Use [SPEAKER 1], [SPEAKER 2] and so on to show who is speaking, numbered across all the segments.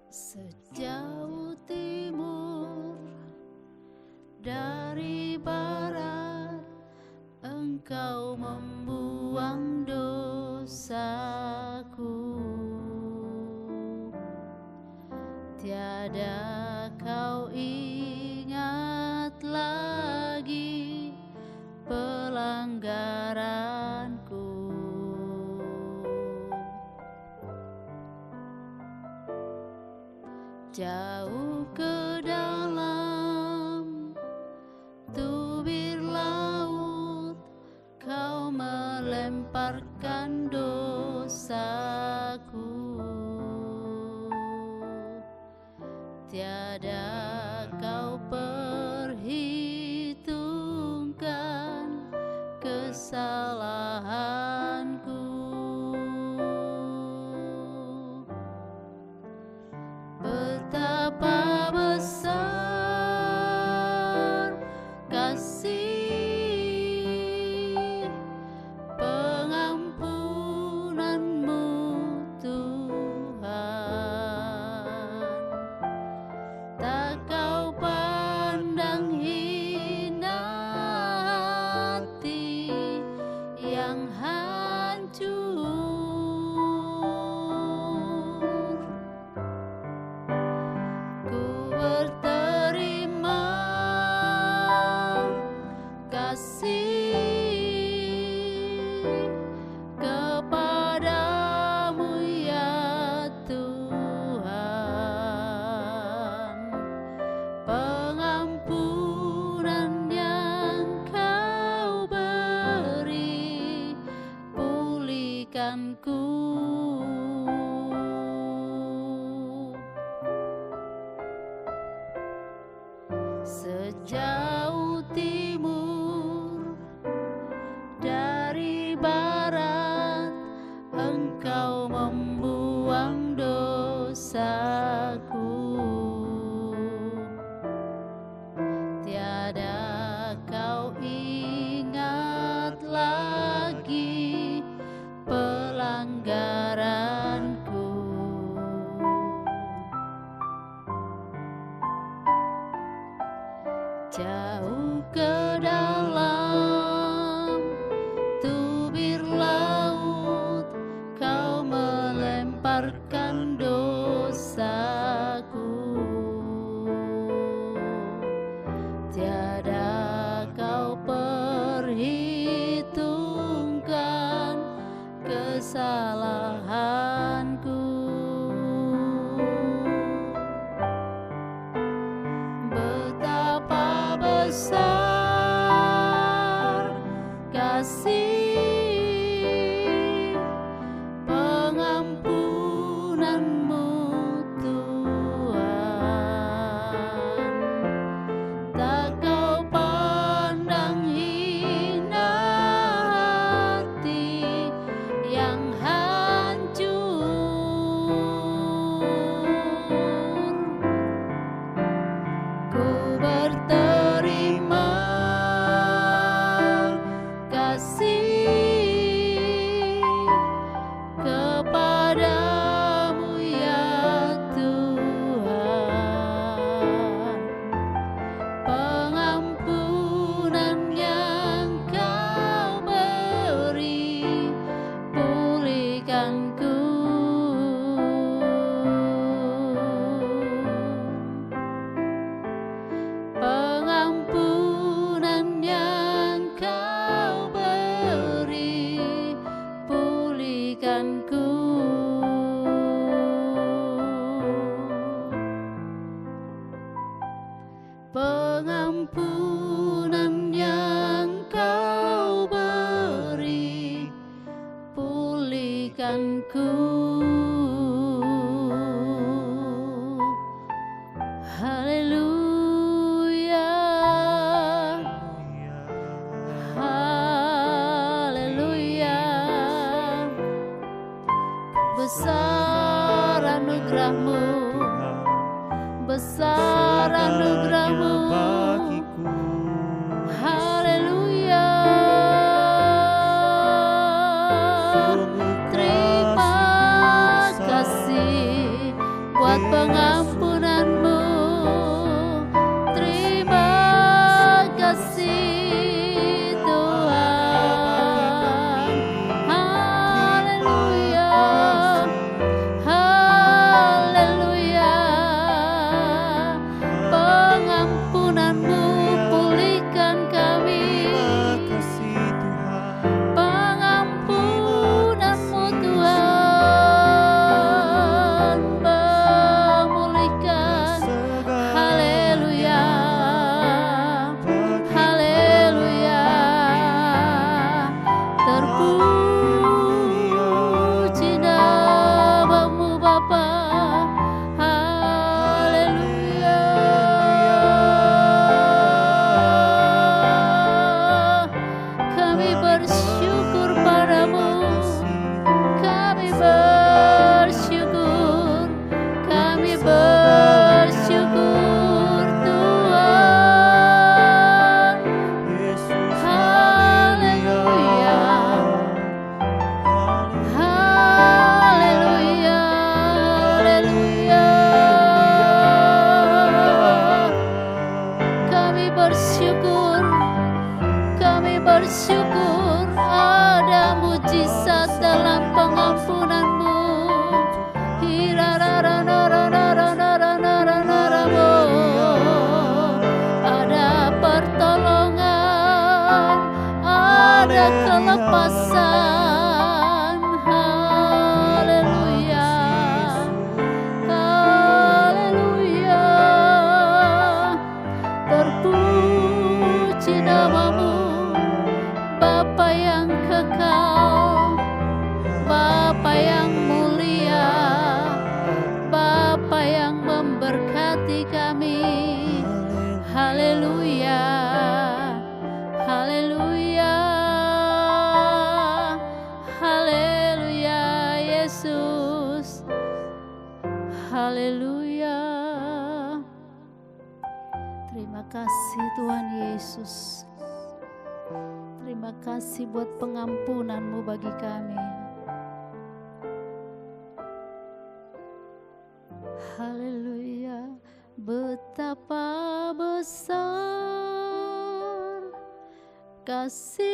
[SPEAKER 1] Sejauh timur dari barat, Engkau membuang dosaku. Tiada kau ingat lagi pelanggaranku. Jauh ke dalam tubir laut, Kau melemparkan dosaku. Tiada kau perhitungkan kesalahanku. Betapa besar kasih pengampunan-Mu, Tuhan. Tak Kau pandang hina hati yang hancur. Ku berterima kasih kepadamu ya Tuhan. Pengampunan yang Kau beri, pulihkanku. Sejauh timur dari barat, Engkau membuang dosaku. Tiada kau ingat lagi pelanggaranku. Jauh ke dalam tubir laut, Kau melemparkan dosaku. Tiada kau perhitungkan kesalahanku. Betapa besar kasih pengampunan-Mu, Tuhan. Tak Kau pandang hina hati yang hancur. Ku berterima kasih kepadamu ya Tuhan. Pengampunan yang Kau beri, pulihkanku. Pengampunan yang Kau beri, pulihkanku. Pengampunan yang Kau beri, pulihkanku. Haleluya, haleluya. Besar anugerah-Mu, besar anugerah-Mu
[SPEAKER 2] bagiku.
[SPEAKER 1] Haleluya. Terima kasih buat pengampunan-Mu. Terima kasih Tuhan. Haleluya, haleluya. Pengampunan-Mu pulihkan kami. Pengampunan-Mu Tuhan memulihkan. Haleluya, haleluya. Terpuji nama-Mu Bapa. Haleluya. Kami bersyukur padamu. Kami bersyukur. Kami bersyukur Tuhan. Haleluya, haleluya, haleluya. Kami bersyukur. Kami bersyukur ada mujizat dalam pengampunan-Mu. Ada pertolongan, ada kelepasan. Haleluya, haleluya. Terpuji nama-Mu, Bapa yang kekal, Bapa yang mulia, Bapa yang memberkati kami. Haleluya, haleluya, haleluya Yesus. Haleluya. Terima kasih Tuhan Yesus. Terima kasih buat pengampunan-Mu bagi kami. Haleluya. Betapa besar kasih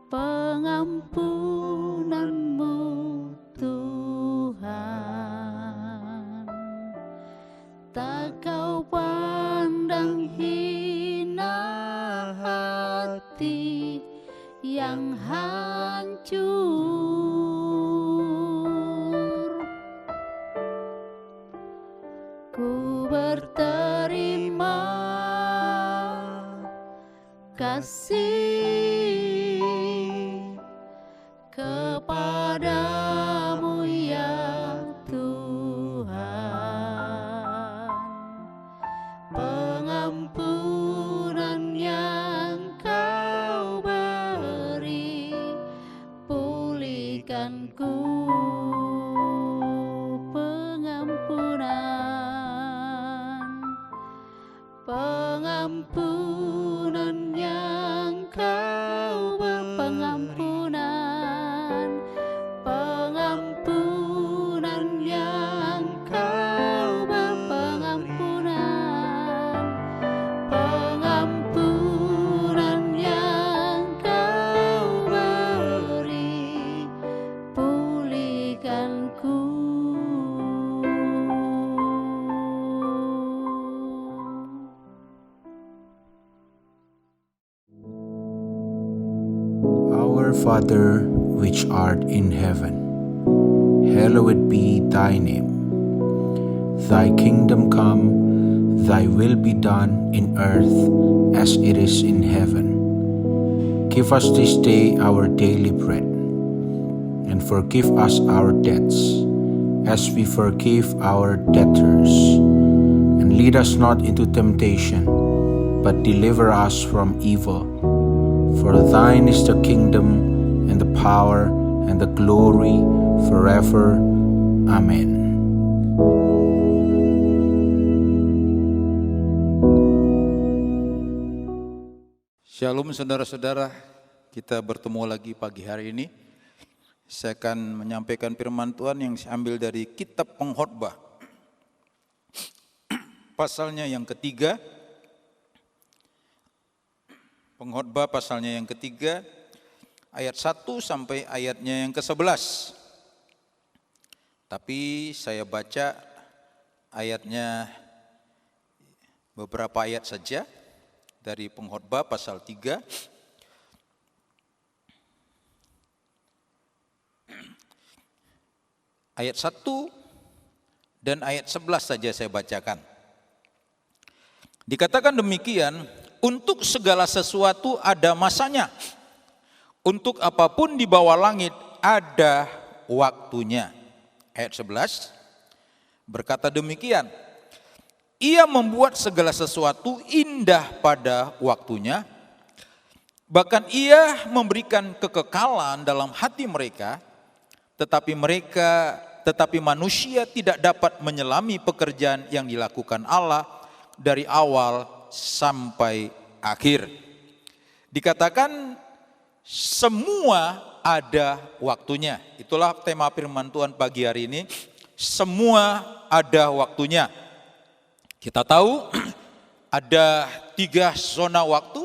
[SPEAKER 1] pengampunan-Mu Tuhan. Tak Kau pandang hina hati yang hancur. Ku berterima kasih kepadamu ya Tuhan. Pengampunan yang Kau beri, pulihkanku. Pengampunan yang Kau beri, pengampunan yang Kau beri, pengampunan yang Kau beri, pulihkanku.
[SPEAKER 2] Our Father, which art in heaven, hallowed be Thy name. Thy kingdom come, Thy will be done in earth as it is in heaven. Give us this day our daily bread, and forgive us our debts, as we forgive our debtors. And lead us not into temptation, but deliver us from evil. For Thine is the kingdom, and the power, and the glory, forever. Amen.
[SPEAKER 3] Shalom saudara-saudara, kita bertemu lagi pagi hari ini. Saya akan menyampaikan firman Tuhan yang saya ambil dari kitab Pengkhotbah. Pasalnya yang ketiga. Pengkhotbah pasalnya yang ketiga, ayat 1 sampai ayatnya yang ke-11. Tapi saya baca ayatnya beberapa ayat saja dari Pengkhotbah pasal 3. Ayat 1 dan ayat 11 saja saya bacakan. Dikatakan demikian, untuk segala sesuatu ada masanya. Untuk apapun di bawah langit ada waktunya. Ayat 11 berkata demikian. Ia membuat segala sesuatu indah pada waktunya. Bahkan ia memberikan kekekalan dalam hati mereka. Tetapi manusia tidak dapat menyelami pekerjaan yang dilakukan Allah dari awal sampai akhir. Dikatakan semua ada waktunya. Itulah tema firman Tuhan pagi hari ini. Semua ada waktunya. Kita tahu ada 3 zona waktu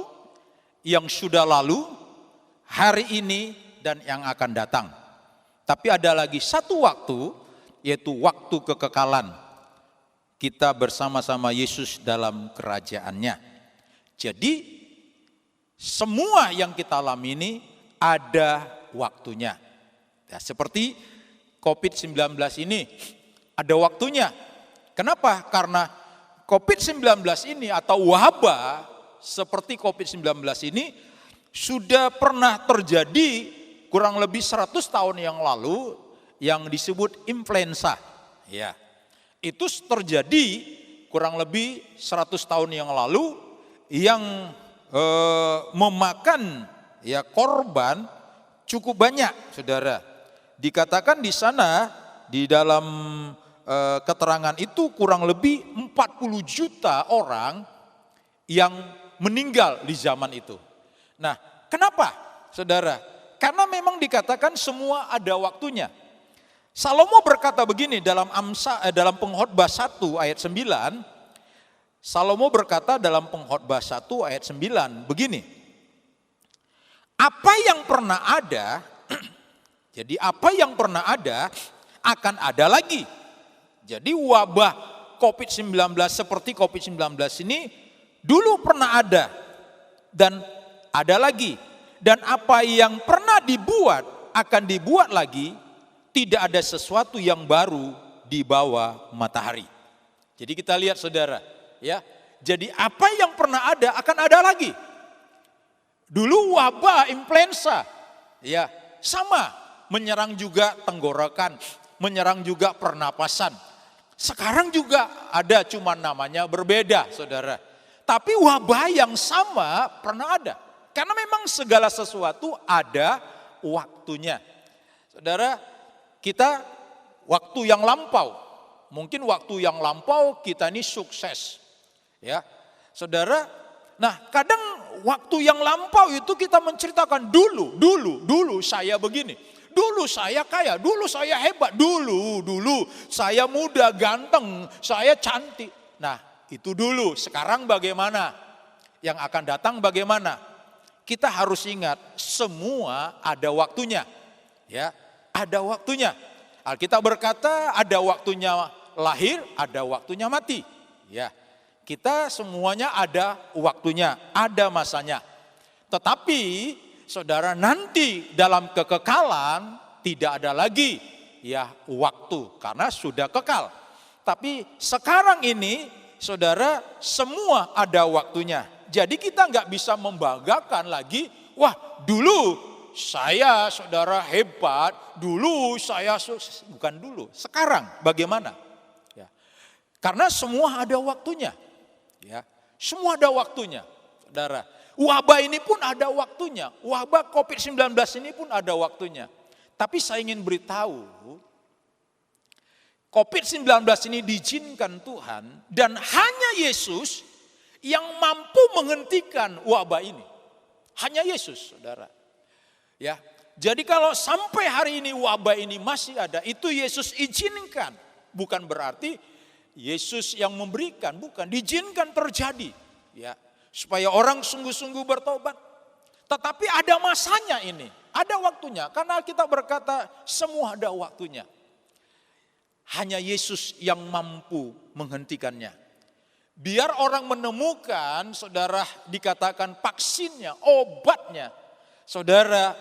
[SPEAKER 3] yang sudah lalu, hari ini, dan yang akan datang. Tapi ada lagi satu waktu, yaitu waktu kekekalan. Kita bersama-sama Yesus dalam kerajaannya. Jadi semua yang kita alami ini ada waktunya. Ya, seperti COVID-19 ini ada waktunya. Kenapa? Karena COVID-19 ini atau wabah seperti COVID-19 ini sudah pernah terjadi kurang lebih 100 tahun yang lalu yang disebut influenza. Ya. Itu terjadi kurang lebih 100 tahun yang lalu yang memakan ya korban cukup banyak, Saudara. Dikatakan di sana di dalam keterangan itu kurang lebih 40 juta orang yang meninggal di zaman itu. Nah, kenapa, Saudara? Karena memang dikatakan semua ada waktunya. Salomo berkata begini dalam Pengkhotbah 1 ayat 9. Salomo berkata dalam Pengkhotbah 1 ayat 9 begini. Apa yang pernah ada, jadi apa yang pernah ada akan ada lagi. Jadi wabah COVID-19 seperti COVID-19 ini dulu pernah ada dan ada lagi. Dan apa yang pernah dibuat akan dibuat lagi, tidak ada sesuatu yang baru di bawah matahari. Jadi kita lihat, Saudara, ya. Jadi apa yang pernah ada akan ada lagi. Dulu wabah influenza, ya, sama menyerang juga tenggorokan, menyerang juga pernapasan. Sekarang juga ada, cuma namanya berbeda, Saudara. Tapi wabah yang sama pernah ada. Karena memang segala sesuatu ada waktunya. Saudara, kita waktu yang lampau, mungkin waktu yang lampau kita ini sukses. Ya, Saudara, nah kadang waktu yang lampau itu kita menceritakan dulu saya begini. Dulu saya kaya, dulu saya hebat, dulu saya muda, ganteng, saya cantik. Nah, itu dulu. Sekarang bagaimana? Yang akan datang bagaimana? Kita harus ingat semua ada waktunya. Ya, ada waktunya. Alkitab berkata ada waktunya lahir, ada waktunya mati. Ya. Kita semuanya ada waktunya, ada masanya. Tetapi Saudara, nanti dalam kekekalan tidak ada lagi ya waktu karena sudah kekal. Tapi sekarang ini Saudara, semua ada waktunya. Jadi kita nggak bisa membanggakan lagi, wah dulu saya Saudara hebat, dulu saya sukses. Bukan dulu, sekarang bagaimana? Ya. Karena semua ada waktunya. Ya. Semua ada waktunya, Saudara. Wabah ini pun ada waktunya, wabah COVID-19 ini pun ada waktunya. Tapi saya ingin beritahu, COVID-19 ini diizinkan Tuhan dan hanya Yesus yang mampu menghentikan wabah ini. Hanya Yesus, Saudara. Ya, Jadi kalau sampai hari ini wabah ini masih ada, itu Yesus izinkan. Bukan berarti Yesus yang memberikan, bukan, diizinkan terjadi. Ya, supaya orang sungguh-sungguh bertobat. Tetapi ada masanya ini, ada waktunya. Karena kita berkata semua ada waktunya. Hanya Yesus yang mampu menghentikannya. Biar orang menemukan, saudara, dikatakan vaksinnya, obatnya. Saudara,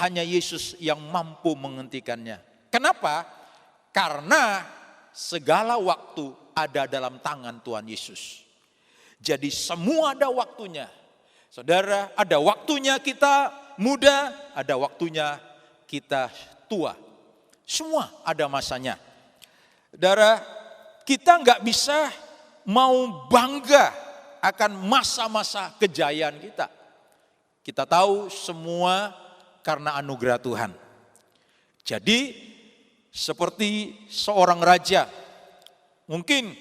[SPEAKER 3] hanya Yesus yang mampu menghentikannya. Kenapa? Karena segala waktu ada dalam tangan Tuhan Yesus. Jadi semua ada waktunya. Saudara, ada waktunya kita muda, ada waktunya kita tua. Semua ada masanya. Saudara, kita nggak bisa mau bangga akan masa-masa kejayaan kita. Kita tahu semua karena anugerah Tuhan. Jadi seperti seorang raja, mungkin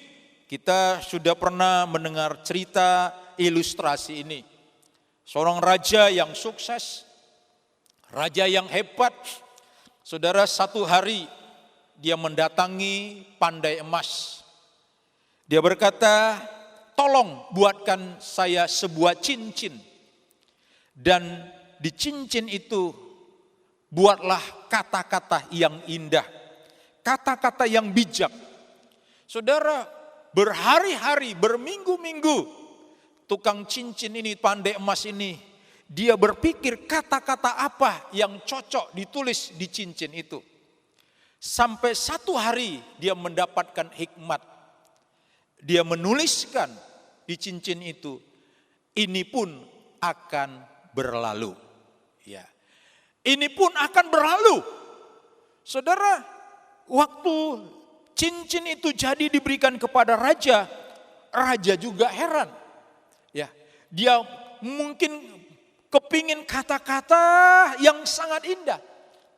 [SPEAKER 3] kita sudah pernah mendengar cerita ilustrasi ini. Seorang raja yang sukses, raja yang hebat. Saudara, satu hari dia mendatangi Pandai Emas. Dia berkata, tolong buatkan saya sebuah cincin. Dan di cincin itu buatlah kata-kata yang indah, kata-kata yang bijak. Saudara, berhari-hari, berminggu-minggu, tukang cincin ini, Pandai Emas ini, dia berpikir kata-kata apa yang cocok ditulis di cincin itu. Sampai satu hari dia mendapatkan hikmat. Dia menuliskan di cincin itu, ini pun akan berlalu. Ya. Ini pun akan berlalu. Saudara, waktu cincin itu jadi diberikan kepada raja, raja juga heran. Ya, dia mungkin kepingin kata-kata yang sangat indah.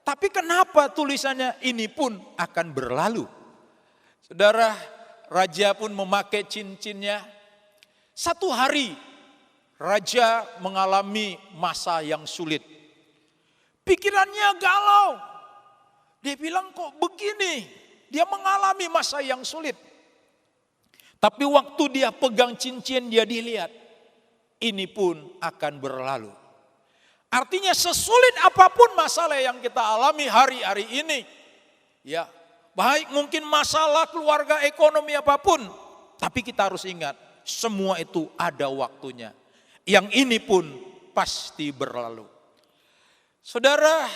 [SPEAKER 3] Tapi kenapa tulisannya ini pun akan berlalu? Saudara, raja pun memakai cincinnya. Satu hari raja mengalami masa yang sulit. Pikirannya galau. Dia bilang kok begini? Dia mengalami masa yang sulit. Tapi waktu dia pegang cincin, dia dilihat. Ini pun akan berlalu. Artinya sesulit apapun masalah yang kita alami hari-hari ini. Ya, baik mungkin masalah keluarga, ekonomi apapun. Tapi kita harus ingat, semua itu ada waktunya. Yang ini pun pasti berlalu. Saudara,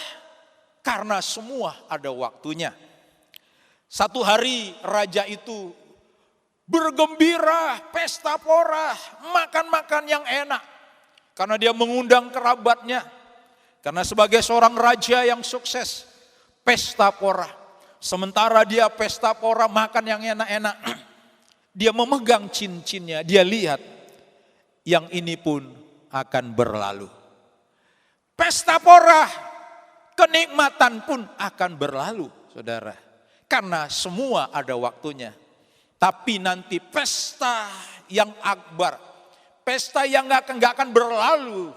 [SPEAKER 3] karena semua ada waktunya. Satu hari raja itu bergembira, pesta pora, makan-makan yang enak. Karena dia mengundang kerabatnya. Karena sebagai seorang raja yang sukses, pesta pora. Sementara dia pesta pora, makan yang enak-enak. Dia memegang cincinnya, dia lihat. Yang ini pun akan berlalu. Pesta pora, kenikmatan pun akan berlalu, saudara. Karena semua ada waktunya. Tapi nanti pesta yang akbar, pesta yang gak akan berlalu.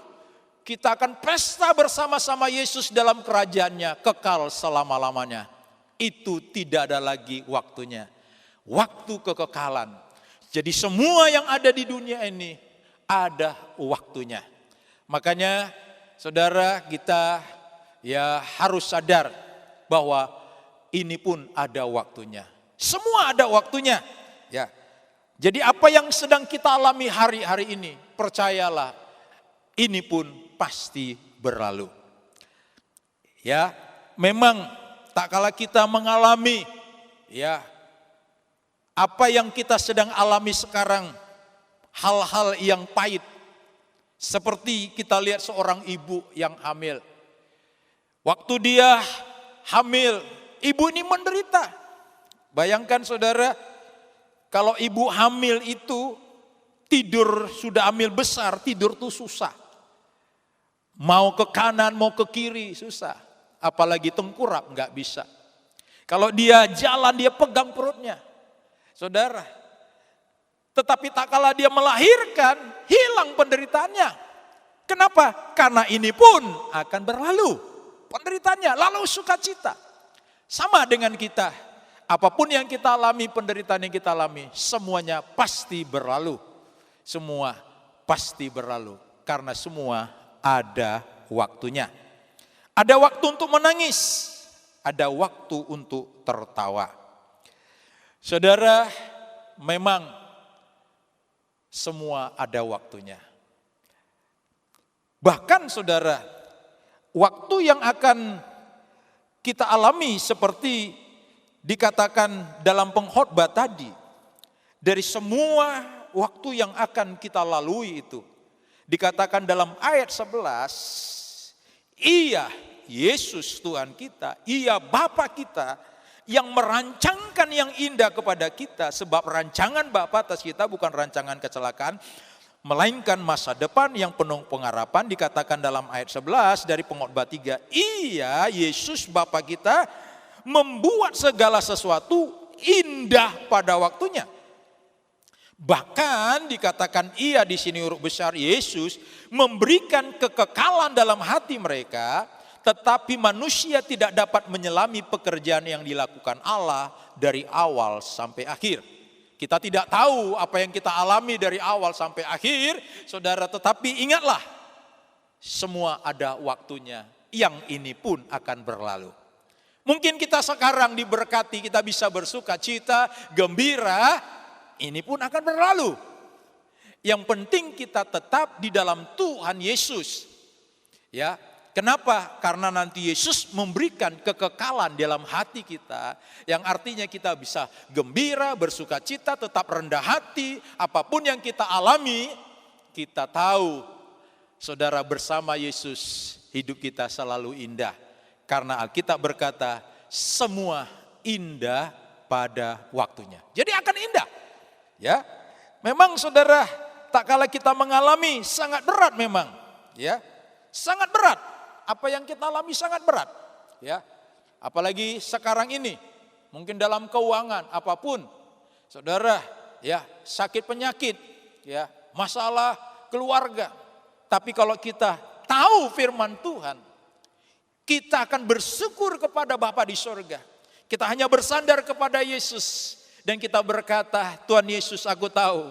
[SPEAKER 3] Kita akan pesta bersama-sama Yesus dalam kerajaannya, kekal selama-lamanya. Itu tidak ada lagi waktunya. Waktu kekekalan. Jadi semua yang ada di dunia ini ada waktunya. Makanya saudara, kita ya harus sadar bahwa ini pun ada waktunya. Semua ada waktunya. Ya. Jadi apa yang sedang kita alami hari-hari ini, percayalah, ini pun pasti berlalu. Ya, memang tak kala kita mengalami ya apa yang kita sedang alami sekarang, hal-hal yang pahit. Seperti kita lihat seorang ibu yang hamil. Waktu dia hamil, ibu ini menderita. Bayangkan saudara, kalau ibu hamil itu tidur, sudah hamil besar, tidur tuh susah. Mau ke kanan, mau ke kiri susah. Apalagi tengkurap, nggak bisa. Kalau dia jalan, dia pegang perutnya. Saudara, tetapi tak kala dia melahirkan, hilang penderitaannya. Kenapa? Karena ini pun akan berlalu. penderitaannya, lalu sukacita. Sama dengan kita, apapun yang kita alami, penderitaan yang kita alami, semuanya pasti berlalu. Semua pasti berlalu, karena semua ada waktunya. Ada waktu untuk menangis, ada waktu untuk tertawa. Saudara, memang semua ada waktunya. Bahkan saudara, waktu yang akan kita alami seperti dikatakan dalam pengkhotbah tadi, dari semua waktu yang akan kita lalui itu, dikatakan dalam ayat 11, Ia, Yesus Tuhan kita, Ia Bapa kita yang merancangkan yang indah kepada kita, sebab rancangan Bapa atas kita bukan rancangan kecelakaan, melainkan masa depan yang penuh pengharapan. Dikatakan dalam ayat 11 dari pengkhotbah 3, Ia, Yesus Bapa kita, membuat segala sesuatu indah pada waktunya. Bahkan dikatakan Ia di sini huruf besar, Yesus memberikan kekekalan dalam hati mereka, tetapi manusia tidak dapat menyelami pekerjaan yang dilakukan Allah dari awal sampai akhir. Kita tidak tahu apa yang kita alami dari awal sampai akhir, saudara, tetapi ingatlah, semua ada waktunya, yang ini pun akan berlalu. Mungkin kita sekarang diberkati, kita bisa bersuka cita, gembira, ini pun akan berlalu. Yang penting kita tetap di dalam Tuhan Yesus. Ya, kenapa? Karena nanti Yesus memberikan kekekalan dalam hati kita, yang artinya kita bisa gembira, bersuka cita, tetap rendah hati. Apapun yang kita alami, kita tahu, saudara, bersama Yesus hidup kita selalu indah. Karena Alkitab berkata, semua indah pada waktunya. Jadi akan indah. Ya, memang saudara, tak kala kita mengalami sangat berat memang. Ya, sangat berat. Apa yang kita alami sangat berat, ya. Apalagi sekarang ini, mungkin dalam keuangan apapun, saudara, ya, sakit penyakit, ya, masalah keluarga. Tapi kalau kita tahu firman Tuhan, kita akan bersyukur kepada Bapa di sorga. Kita hanya bersandar kepada Yesus dan kita berkata, Tuhan Yesus, aku tahu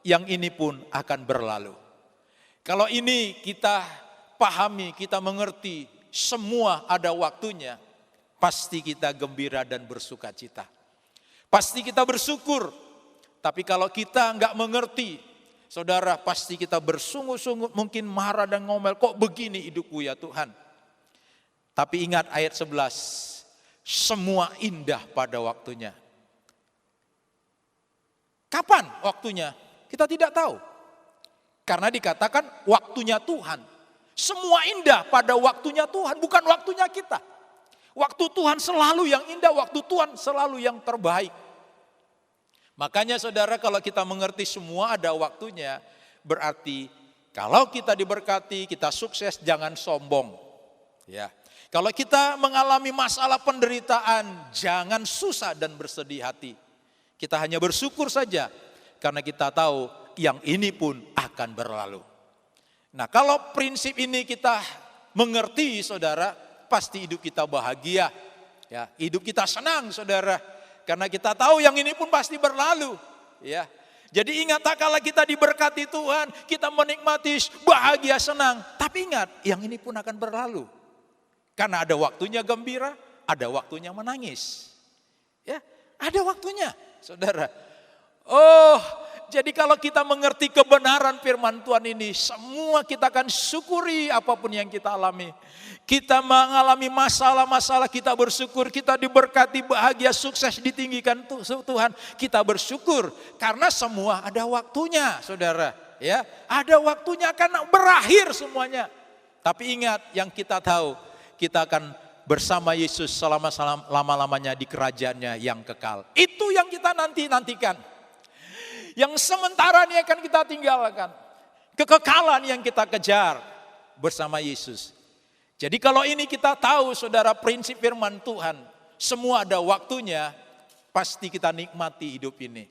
[SPEAKER 3] yang ini pun akan berlalu. Kalau ini kita pahami, kita mengerti, semua ada waktunya, pasti kita gembira dan bersuka cita. Pasti kita bersyukur. Tapi kalau kita enggak mengerti, saudara, pasti kita bersungut-sungut, mungkin marah dan ngomel, kok begini hidupku ya Tuhan. Tapi ingat ayat 11, semua indah pada waktunya. Kapan waktunya? Kita tidak tahu. Karena dikatakan waktunya Tuhan. Semua indah pada waktunya Tuhan, bukan waktunya kita. Waktu Tuhan selalu yang indah, waktu Tuhan selalu yang terbaik. Makanya saudara, kalau kita mengerti semua ada waktunya, berarti kalau kita diberkati, kita sukses, jangan sombong. Ya. Kalau kita mengalami masalah penderitaan, jangan susah dan bersedih hati. Kita hanya bersyukur saja, karena kita tahu yang ini pun akan berlalu. Nah, kalau prinsip ini kita mengerti, saudara, pasti hidup kita bahagia. Ya, hidup kita senang, saudara, karena kita tahu yang ini pun pasti berlalu. Ya, jadi ingat, tak kala kita diberkati Tuhan, kita menikmati bahagia, senang. Tapi ingat, yang ini pun akan berlalu. Karena ada waktunya gembira, ada waktunya menangis. Ya, ada waktunya, saudara. Oh, jadi kalau kita mengerti kebenaran firman Tuhan ini, semua kita akan syukuri apapun yang kita alami. Kita mengalami masalah-masalah, kita bersyukur, kita diberkati, bahagia, sukses, ditinggikan Tuhan. Kita bersyukur karena semua ada waktunya, saudara. Ya, ada waktunya, akan berakhir semuanya. Tapi ingat, yang kita tahu, kita akan bersama Yesus selama-lamanya di kerajaannya yang kekal. Itu yang kita nantikan. Yang sementara ini akan kita tinggalkan. Kekekalan yang kita kejar bersama Yesus. Jadi kalau ini kita tahu, saudara, prinsip firman Tuhan, semua ada waktunya, pasti kita nikmati hidup ini.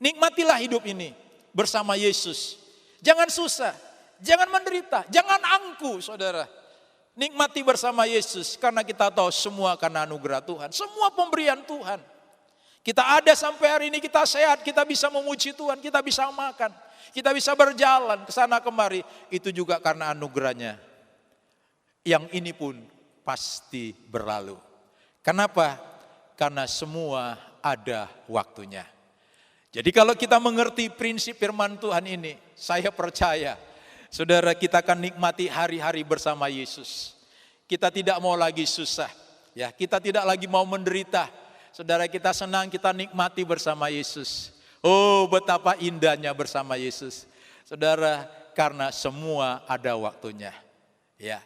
[SPEAKER 3] Nikmatilah hidup ini bersama Yesus. Jangan susah, jangan menderita, jangan angku, saudara. Nikmati bersama Yesus karena kita tahu semua karena anugerah Tuhan. Semua pemberian Tuhan. Kita ada sampai hari ini, kita sehat, kita bisa memuji Tuhan, kita bisa makan. Kita bisa berjalan ke sana kemari. Itu juga karena anugerahnya. Yang ini pun pasti berlalu. Kenapa? Karena semua ada waktunya. Jadi kalau kita mengerti prinsip firman Tuhan ini, saya percaya saudara, kita akan nikmati hari-hari bersama Yesus. Kita tidak mau lagi susah, ya. Kita tidak lagi mau menderita. Saudara, kita senang, kita nikmati bersama Yesus. Oh, betapa indahnya bersama Yesus. Saudara, karena semua ada waktunya. Ya.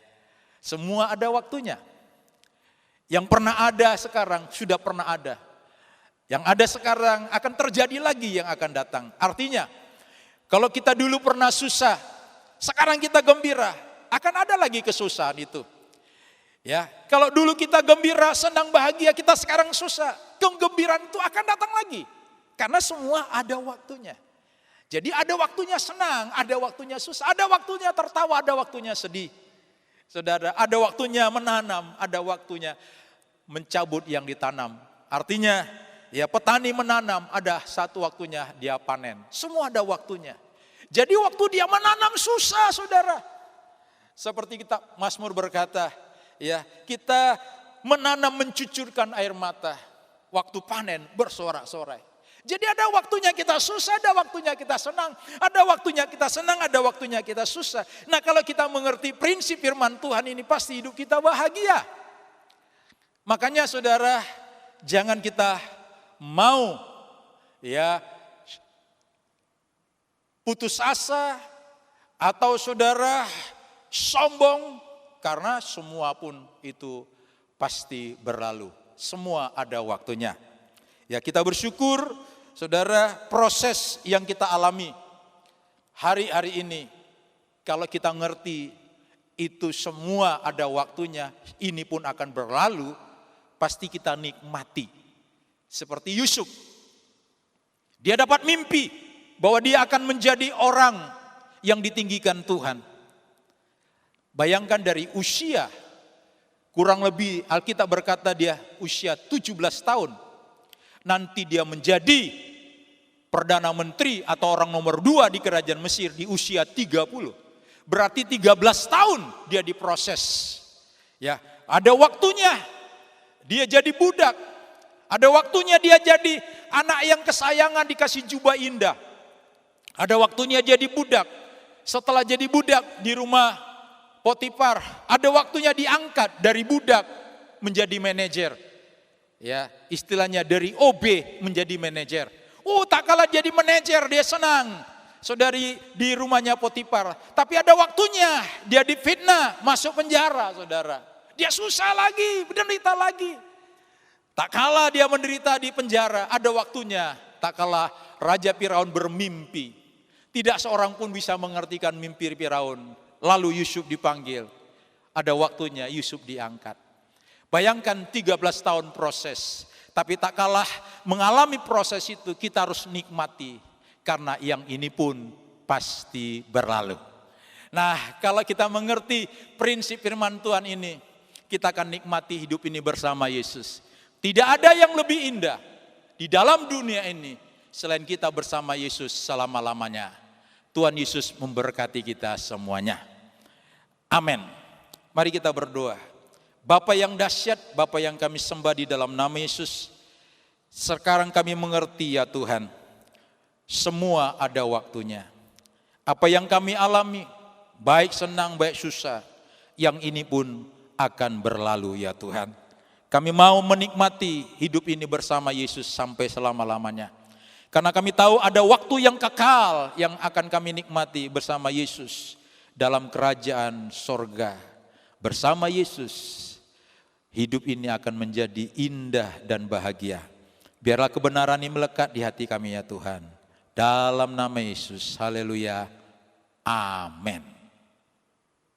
[SPEAKER 3] Semua ada waktunya. Yang pernah ada sekarang sudah pernah ada. Yang ada sekarang akan terjadi lagi yang akan datang. Artinya, kalau kita dulu pernah susah, sekarang kita gembira, akan ada lagi kesusahan itu. Ya, kalau dulu kita gembira, senang, bahagia, kita sekarang susah, kegembiraan itu akan datang lagi. Karena semua ada waktunya. Jadi ada waktunya senang, ada waktunya susah, ada waktunya tertawa, ada waktunya sedih. Saudara, ada waktunya menanam, ada waktunya mencabut yang ditanam. Artinya, ya petani menanam, ada satu waktunya dia panen. Semua ada waktunya. Jadi waktu dia menanam susah, saudara. Seperti kita Mazmur berkata, ya kita menanam mencucurkan air mata. Waktu panen bersorak-sorai. Jadi ada waktunya kita susah, ada waktunya kita senang. Ada waktunya kita senang, ada waktunya kita susah. Nah kalau kita mengerti prinsip firman Tuhan ini, pasti hidup kita bahagia. Makanya saudara, jangan kita mau ya putus asa atau saudara sombong, karena semua pun itu pasti berlalu. Semua ada waktunya. Ya kita bersyukur saudara, proses yang kita alami hari-hari ini, kalau kita ngerti itu semua ada waktunya, ini pun akan berlalu, pasti kita nikmati. Seperti Yusuf, dia dapat mimpi bahwa dia akan menjadi orang yang ditinggikan Tuhan. Bayangkan dari usia, kurang lebih Alkitab berkata dia usia 17 tahun. Nanti dia menjadi Perdana Menteri atau orang nomor 2 di kerajaan Mesir di usia 30. Berarti 13 tahun dia diproses. Ya, ada waktunya dia jadi budak. Ada waktunya dia jadi anak yang kesayangan dikasih jubah indah. Ada waktunya jadi budak. Setelah jadi budak di rumah Potifar, ada waktunya diangkat dari budak menjadi manajer. Ya, istilahnya dari OB menjadi manajer. Oh, tak kalah jadi manajer dia senang. Saudari di rumahnya Potifar, tapi ada waktunya dia difitnah, masuk penjara, saudara. Dia susah lagi, menderita lagi. Tak kalah dia menderita di penjara, ada waktunya. Tak kalah Raja Firaun bermimpi. Tidak seorang pun bisa mengertikan mimpi Firaun. Lalu Yusuf dipanggil. Ada waktunya Yusuf diangkat. Bayangkan 13 tahun proses. Tapi tak kalah mengalami proses itu, kita harus nikmati. Karena yang ini pun pasti berlalu. Nah, kalau kita mengerti prinsip firman Tuhan ini, kita akan nikmati hidup ini bersama Yesus. Tidak ada yang lebih indah di dalam dunia ini selain kita bersama Yesus selama-lamanya. Tuhan Yesus memberkati kita semuanya. Amin. Mari kita berdoa. Bapa yang dahsyat, Bapa yang kami sembah di dalam nama Yesus. Sekarang kami mengerti ya Tuhan, semua ada waktunya. Apa yang kami alami, baik senang, baik susah, yang ini pun akan berlalu ya Tuhan. Kami mau menikmati hidup ini bersama Yesus sampai selama-lamanya. Karena kami tahu ada waktu yang kekal yang akan kami nikmati bersama Yesus dalam kerajaan sorga. Bersama Yesus, hidup ini akan menjadi indah dan bahagia. Biarlah kebenaran ini melekat di hati kami ya Tuhan. Dalam nama Yesus, haleluya, amin.